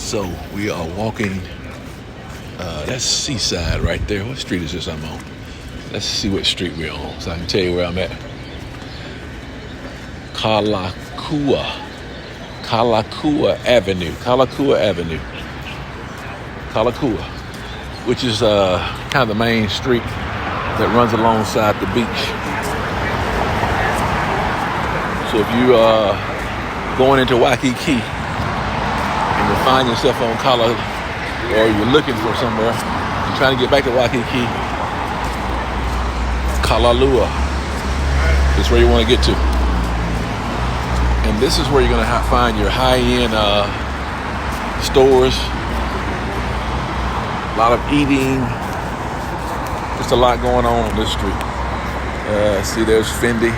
So we are walking, that's Seaside right there. What street is this I'm on? Let's see what street we're on so I can tell you where I'm at. Kalakua Avenue, which is kind of the main street that runs alongside the beach. So if you going into Waikiki and you find yourself on Kala, or you're looking for somewhere, you're trying to get back to Waikiki, Kalalua is where you want to get to. And this is where you're going to find your high-end stores, a lot of eating, just a lot going on this street. See, there's Fendi.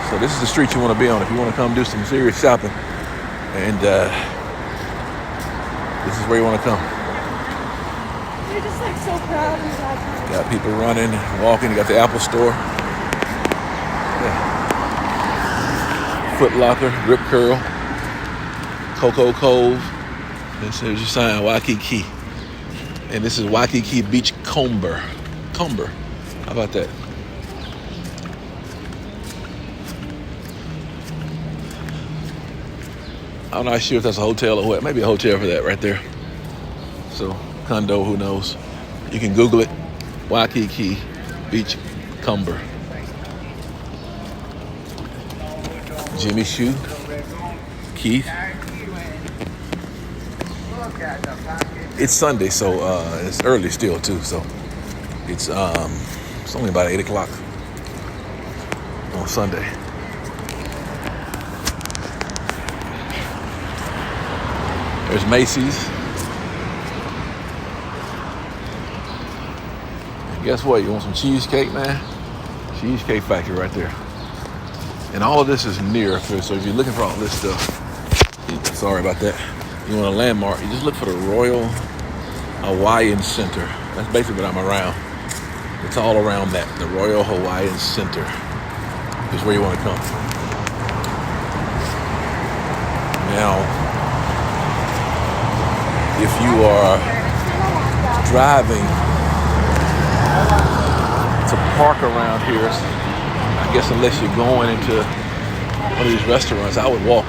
So this is the street you want to be on if you want to come do some serious shopping. And this is where you want to come. You're just like so proud of that. Got people running, walking. You got the Apple Store. Yeah. Foot Locker, Rip Curl, Coco Cove. And so there's your sign, Waikiki. And this is Waikiki Beach, Comber. How about that? I'm not sure if that's a hotel or what. Maybe a hotel for that right there. So, condo, who knows? You can Google it. Waikiki Beach, Comber. Jimmy Shoe, Keith. It's Sunday, so it's early still too. So it's only about 8 o'clock on Sunday. There's Macy's. And guess what? You want some cheesecake, man? Cheesecake Factory right there. And all of this is near, so if you're looking for all this stuff, sorry about that, you want a landmark, you just look for the Royal Hawaiian Center. That's basically what I'm around. It's all around that. The Royal Hawaiian Center is where you want to come. Now, if you are driving to park around here, I guess unless you're going into one of these restaurants, I would walk,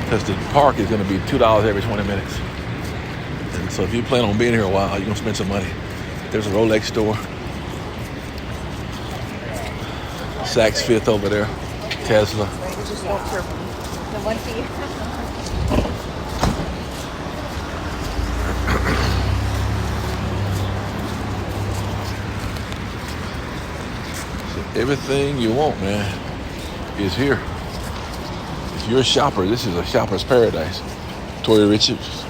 because the park is going to be $2 every 20 minutes. And so if you plan on being here a while, you're going to spend some money. There's a Rolex store. Saks Fifth over there. Tesla. Everything you want, man, is here. If you're a shopper, this is a shopper's paradise. Tory Richards.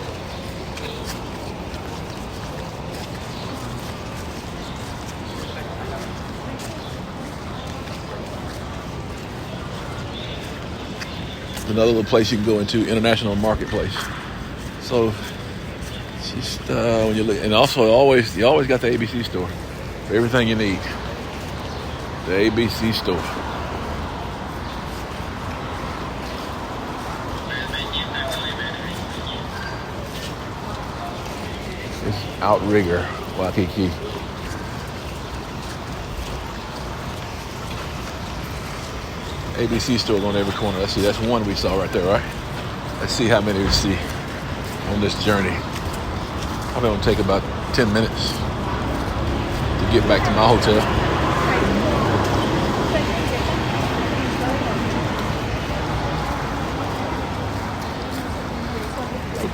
Another little place you can go into, International Marketplace. So, just when you look, and also you always got the ABC store for everything you need. The ABC store. It's Outrigger, Waikiki. ABC store on every corner. Let's see, that's one we saw right there, right? Let's see how many we see on this journey. Probably gonna take about 10 minutes to get back to my hotel.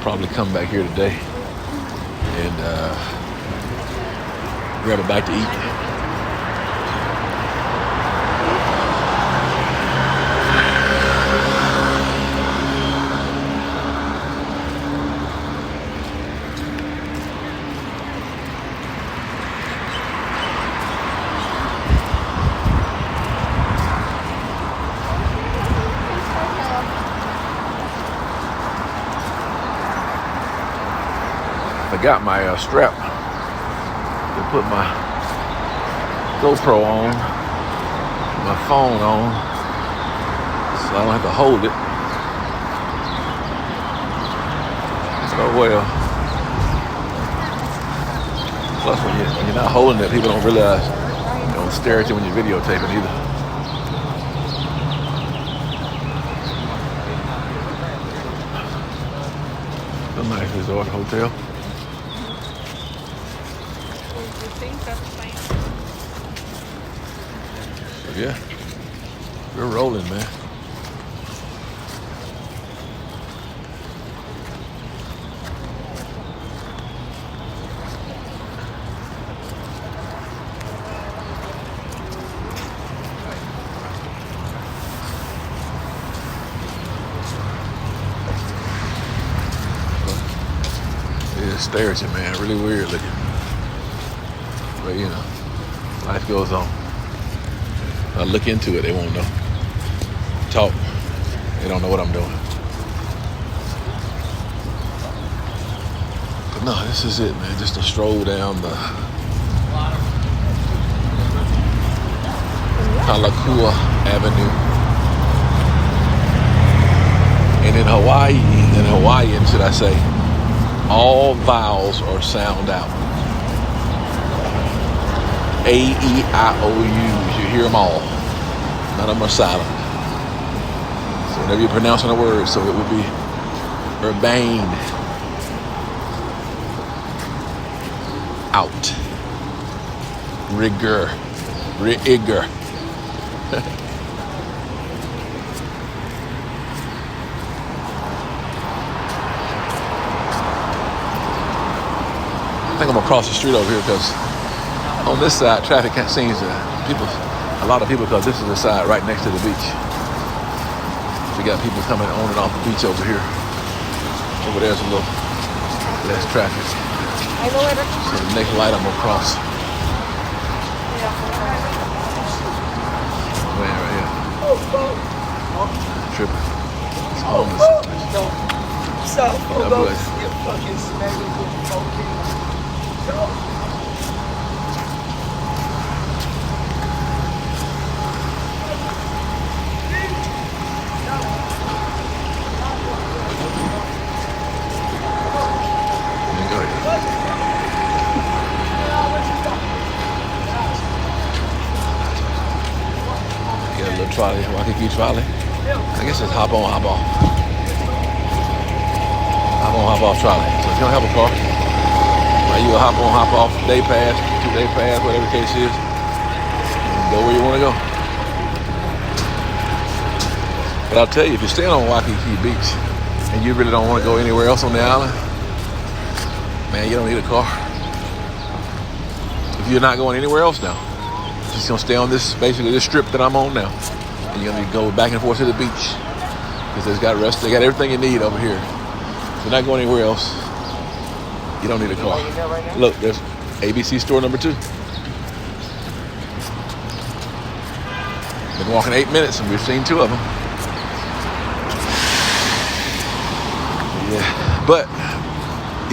Probably come back here today and grab a bite to eat. I got my strap to put my GoPro on, my phone on, so I don't have to hold it. Oh well. Plus, when you're not holding it, people don't realize. You don't stare at you when you're videotaping either. A nice resort hotel. So yeah, we're rolling, man. It just stare at you, man. Really weird looking. But you know, life goes on. I look into it, they won't know. Talk, they don't know what I'm doing. But no, this is it, man. Just a stroll down the Kalakua Avenue. And in Hawaiian, should I say, all vowels are sound out. A-E-I-O-U's, you hear them all. None of them are silent. So whenever you're pronouncing a word, so it would be urbane. Out. Rigor. Rigor. I think I'm gonna cross the street over here because on this side, traffic seems a lot of people, because this is the side right next to the beach. We got people coming on and off the beach over here. Over there's a little less traffic. So the next light I'm gonna cross. Man, right here. Tripping. It's homeless. God bless. Trolley, Waikiki trolley. I guess it's hop on, hop off. Hop on, hop off trolley. So if you don't have a car, you a hop on, hop off, day pass, 2 day pass, whatever the case is, go where you want to go. But I'll tell you, if you're staying on Waikiki Beach and you really don't want to go anywhere else on the island, man, you don't need a car. If you're not going anywhere else now, you're just gonna stay on this, basically this strip that I'm on now. And you're gonna go back and forth to the beach because they got everything you need over here. If you're not going anywhere else, you don't need a car. Look, there's ABC store number 2. Been walking 8 minutes and we've seen 2 of them. Yeah, but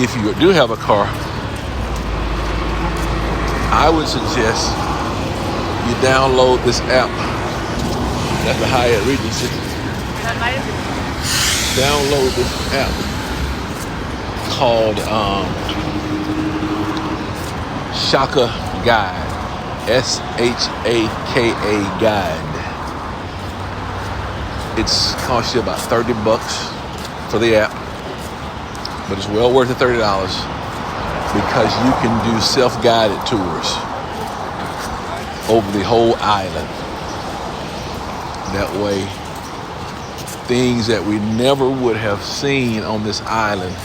if you do have a car, I would suggest you download this app. That's the Hyatt Regency. Download this app called Shaka Guide. S-H-A-K-A Guide. It's cost you about $30 for the app, but it's well worth the $30 because you can do self-guided tours over the whole island. That way, things that we never would have seen on this island,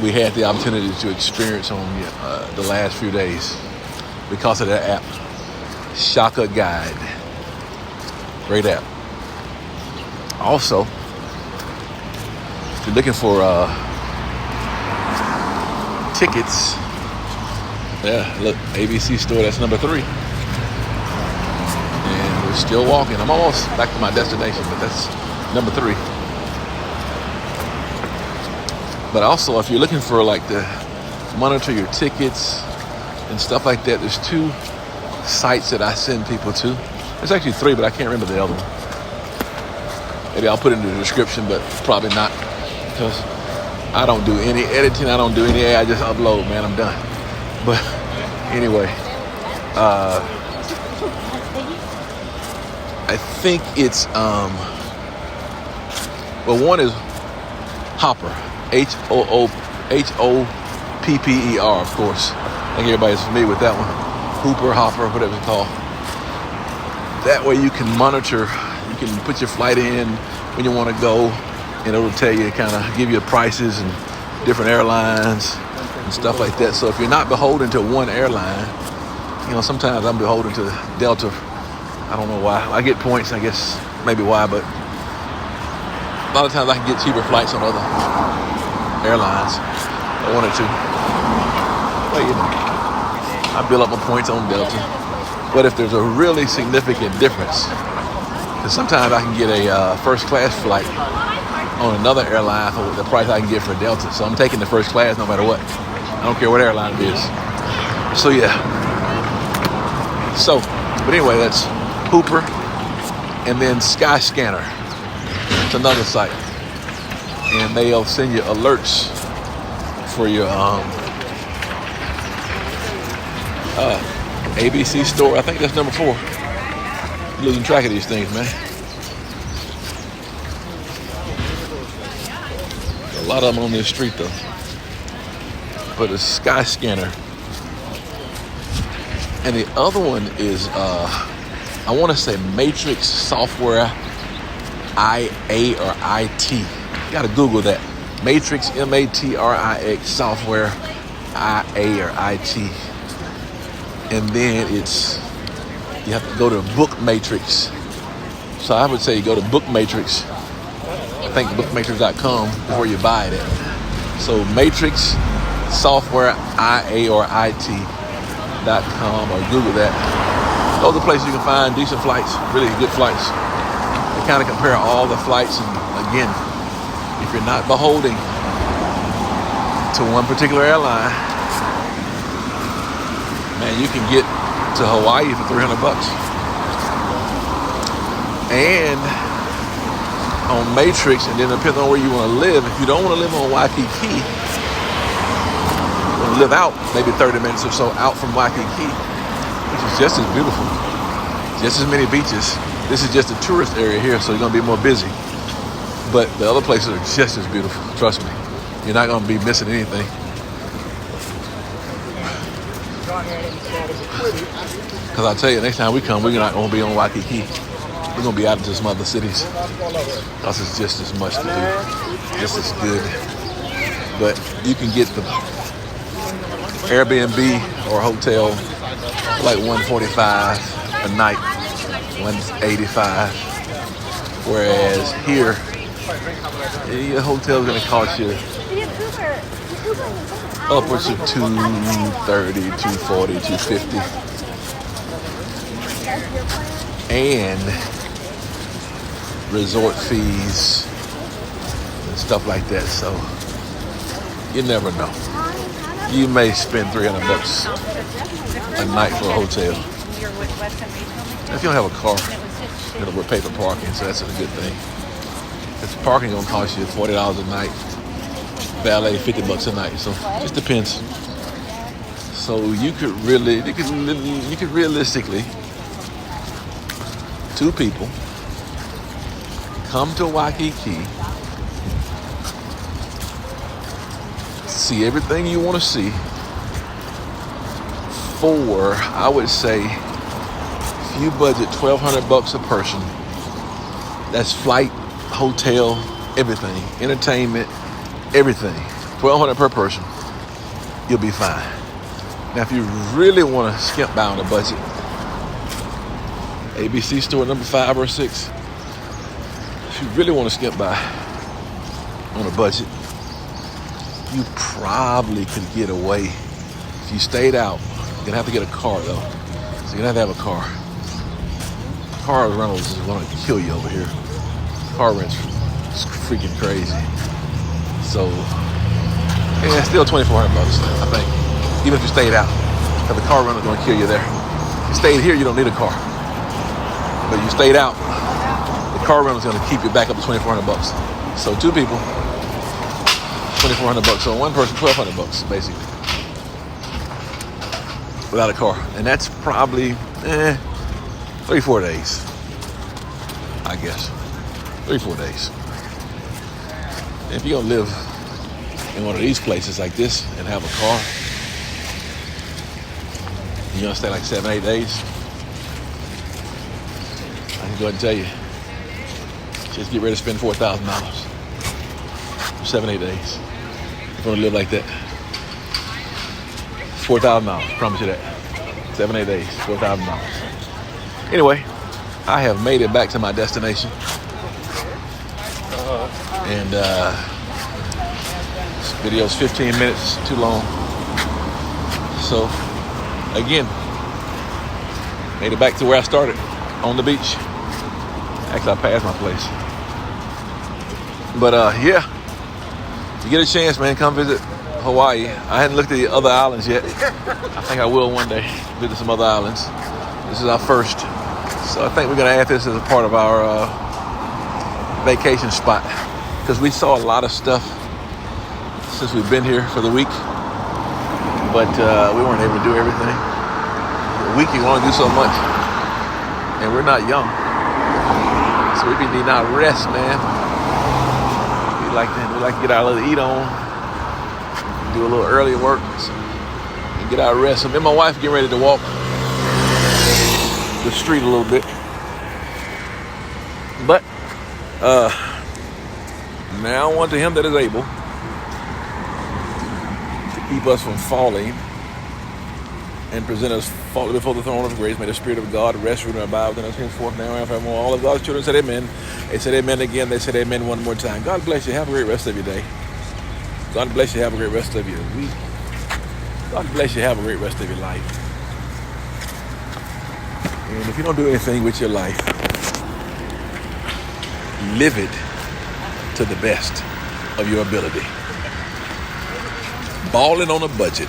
we had the opportunity to experience on the last few days because of that app, Shaka Guide. Great app. Also, if you're looking for tickets, yeah, look, ABC store, that's number 3. Still walking. I'm almost back to my destination, but that's number 3. But also, if you're looking for like to monitor your tickets and stuff like that, there's 2 sites that I send people to. There's actually 3, but I can't remember the other one. Maybe I'll put it in the description, but probably not, because I don't do any editing. I don't do any. I just upload, man. I'm done. But anyway, I think it's well, one is Hopper, Hopper, of course. I think everybody's familiar with that one. Hooper, Hopper, whatever it's called. That way you can monitor. You can put your flight in when you want to go, and it'll tell you, kind of give you prices and different airlines and stuff like that. So if you're not beholden to one airline, you know, sometimes I'm beholden to Delta. I don't know why. I get points, I guess, maybe why, but a lot of times I can get cheaper flights on other airlines. I wanted to. Well, you know, I build up my points on Delta. But if there's a really significant difference, because sometimes I can get a first class flight on another airline for the price I can get for Delta. So I'm taking the first class no matter what. I don't care what airline it is. So yeah. So, but anyway, that's Hooper, and then Skyscanner. It's another site, and they'll send you alerts for your ABC store. I think that's number 4. I'm losing track of these things, man. A lot of them on this street though. But it's Skyscanner. And the other one is I want to say Matrix Software IA or IT. You gotta Google that. Matrix MATRIX Software IA or IT. And then you have to go to Book Matrix. So I would say you go to Book Matrix. I think bookmatrix.com before you buy it. So Matrix Software IA or IT.com, or Google that. Those are places you can find decent flights, really good flights. They kind of compare all the flights, and again, if you're not beholden to one particular airline, man, you can get to Hawaii for $300. And on Matrix, and then depending on where you want to live, if you don't want to live on Waikiki, you want to live out maybe 30 minutes or so out from Waikiki, which is just as beautiful, just as many beaches. This is just a tourist area here, so you're going to be more busy. But the other places are just as beautiful, trust me. You're not going to be missing anything. Because I tell you, next time we come, we're not going to be on Waikiki. We're going to be out into some other cities. Because it's just as much to do, just as good. But you can get the Airbnb or hotel for like $145 a night, $185. Whereas here, your hotel is going to cost you upwards of $230, $240, $250. And resort fees and stuff like that. So you never know. You may spend $300 a night for a hotel. If you don't have a car, it'll pay for parking, so that's a good thing. If parking gonna cost you $40 a night, valet $50 a night, so it just depends. So you could realistically, 2 people come to Waikiki, see everything you want to see for, I would say, if you budget $1,200 a person, that's flight, hotel, everything, entertainment, everything, $1,200 per person, you'll be fine. Now, if you really want to skimp by on a budget, ABC store number 5 or 6. If you really want to skip by on a budget, you probably could get away. If you stayed out, you're going to have to get a car though. So you're going to have a car. Car rentals is going to kill you over here. Car rents is freaking crazy. So, yeah, it's still $2,400, I think. Even if you stayed out. Because the car rental is going to kill you there. If you stayed here, you don't need a car. But you stayed out, the car rental is going to keep you back up to $2,400. So 2 people, $2,400. So one person, $1,200 basically, without a car, and that's probably 3-4 days, I guess. 3-4 days. And if you're gonna live in one of these places like this and have a car, you're gonna stay like 7-8 days. I can go ahead and tell you, just get ready to spend $4,000 for 7-8 days. You're gonna live like that. $4,000, promise you that. 7-8 days, $4,000. Anyway, I have made it back to my destination. And this video's 15 minutes too long. So, again, made it back to where I started, on the beach. Actually, I passed my place. But yeah, if you get a chance, man, come visit Hawaii. I hadn't looked at the other islands yet. I think I will one day visit some other islands. This is our first. So I think we're gonna add this as a part of our vacation spot, because we saw a lot of stuff since we've been here for the week, but we weren't able to do everything. A week you want to do so much, and we're not young, so we need our rest, man. We like to get our little eat on, do a little early work, and get our rest. So me and my wife getting ready to walk the street a little bit, but now unto him that is able to keep us from falling and present us faultless before the throne of grace. May the Spirit of God rest, rule, and abide within us henceforth, now and forevermore. All of God's children said amen. They said amen again. They said amen one more time. God bless you. Have a great rest of your day. God bless you. Have a great rest of your week. God bless you. Have a great rest of your life. And if you don't do anything with your life, live it to the best of your ability. Balling on a budget.